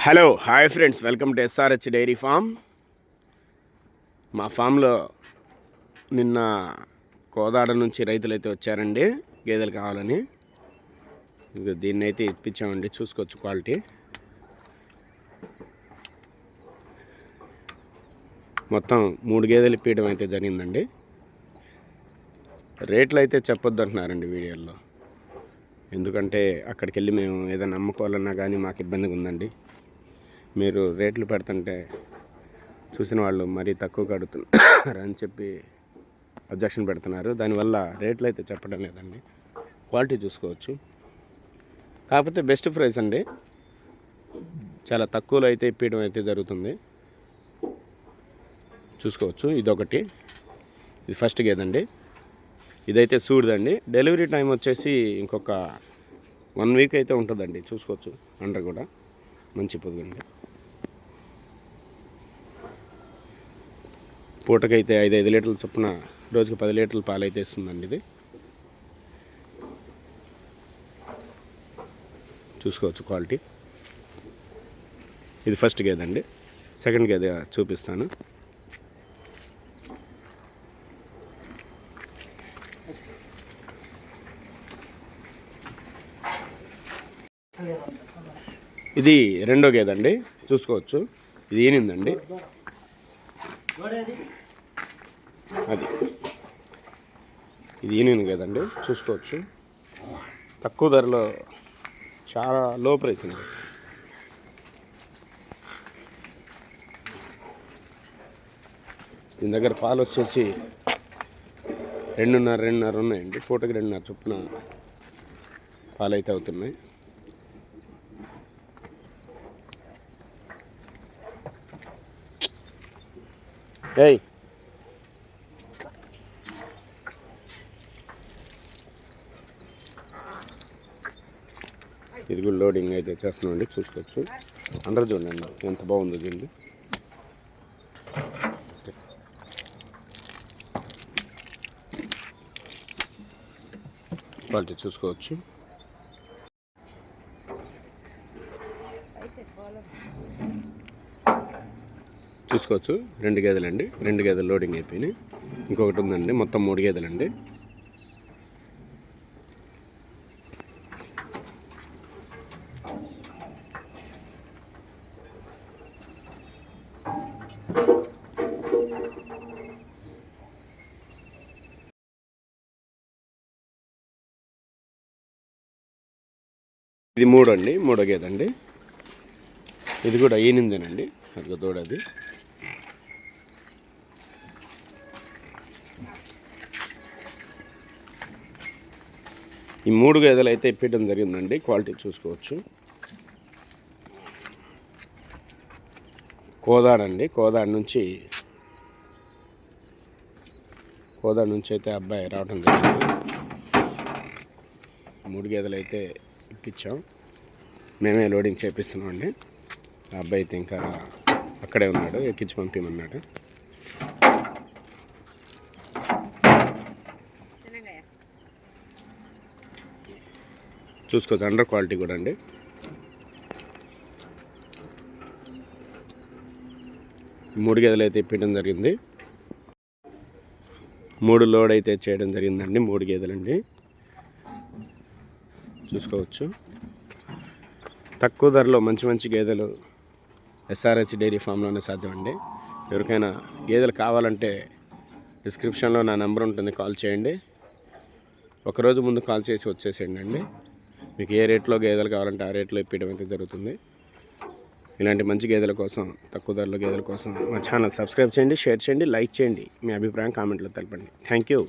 Hello hi friends, welcome to SRH dairy farm. మా ఫామ్లో నిన్న కోదాడ నుంచి రైతులైతే వచ్చారండి గేదెలు కావాలని. దీన్ని అయితే ఇప్పించామండి, చూసుకోవచ్చు క్వాలిటీ. మొత్తం 3 గేదెలు ఇప్పించడం అయితే జరిగిందండి. రేట్లు అయితే చెప్పొద్దు అంటున్నారండి వీడియోలో, ఎందుకంటే అక్కడికి వెళ్ళి మేము ఏదైనా అమ్ముకోవాలన్నా కానీ మాకు ఇబ్బందిగా ఉందండి. మీరు రేట్లు పెడుతుంటే చూసిన వాళ్ళు మరీ తక్కువ కడుతున్నారు అని చెప్పి అబ్జెక్షన్ పెడుతున్నారు. దానివల్ల రేట్లు అయితే చెప్పడం లేదండి. క్వాలిటీ చూసుకోవచ్చు. కాకపోతే బెస్ట్ ప్రైస్ అండి, చాలా తక్కువలో అయితే ఇప్పించడం అయితే జరుగుతుంది. చూసుకోవచ్చు. ఇదొకటి, ఇది ఫస్ట్ గేదండి. ఇదైతే సూడిదండి. డెలివరీ టైం వచ్చేసి ఇంకొక 1 వీక్ అయితే ఉంటుందండి. చూసుకోవచ్చు. అండర్ కూడా మంచి పొదుగండి. పూటకైతే 5 లీటర్ల చొప్పున రోజుకి 10 లీటర్ల పాలు అయితే ఇస్తుందండి. ఇది చూసుకోవచ్చు క్వాలిటీ. ఇది ఫస్ట్ గేదె అండి. సెకండ్ గేదె చూపిస్తాను. ఇది రెండో గేదె అండి. చూసుకోవచ్చు. ఇది ఈనిందండి. అది ఇది ఈనింది కదండి. చూసుకోవచ్చు. తక్కువ ధరలో చాలా లో ప్రైస్ అండి. దీని దగ్గర పాలు వచ్చేసి 2.5 ఉన్నాయండి. పూటకి 2.5 చొప్పున పాలు అయితే అవుతున్నాయి. ఏయ్ ఇది కూడా లోడింగ్ అయితే చేస్తున్నామండి. చూసుకోవచ్చు. అండర్ చూడండి ఎంత బాగుందో దీన్ని. క్వాలిటీ చూసుకోవచ్చు. చూసుకోవచ్చు. 2 గేదెలండి. 2 గేదెలు లోడింగ్ అయిపోయినాయి. ఇంకొకటి ఉందండి. మొత్తం 3 గేదెలండి. ఇది 3 అండి. 3వ గేదండి. ఇది కూడా ఈనిందేనండి. అదిగో దూడది. ఈ 3 గేదెలు అయితే ఇప్పించడం జరిగిందండి. క్వాలిటీ చూసుకోవచ్చు. కోదాడండి. కోదాడ నుంచి అయితే అబ్బాయి రావడం జరిగింది. 3 గేదెలు అయితే ఇప్పించాం. మేమే లోడింగ్ చేపిస్తున్నామండి. ఆ అబ్బాయి అయితే ఇంకా అక్కడే ఉన్నాడు, ఎక్కించి పంపించమన్నాడు. చూసుకోవచ్చు. అండర్ క్వాలిటీ కూడా అండి. మూడు గేదెలు అయితే ఇప్పించడం జరిగింది. 3 లోడ్ అయితే చేయడం జరిగిందండి. 3 గేదెలండి. చూసుకోవచ్చు. తక్కువ ధరలో మంచి గేదెలు ఎస్ఆర్హెచ్ డైరీ ఫామ్లోనే సాధ్యమండి. ఎవరికైనా గేదెలు కావాలంటే డిస్క్రిప్షన్లో నా నెంబర్ ఉంటుంది, కాల్ చేయండి. ఒకరోజు ముందు కాల్ చేసి వచ్చేసేయండి అండి. మీకు ఏ రేట్లో గేదెలు కావాలంటే ఆ రేట్లో ఇప్పించడం అయితే జరుగుతుంది. ఇలాంటి మంచి గేదెల కోసం, తక్కువ ధరలో గేదెల కోసం మా ఛానల్ సబ్స్క్రైబ్ చేయండి, షేర్ చేయండి, లైక్ చేయండి. మీ అభిప్రాయం కామెంట్లో తెలపండి. Thank you.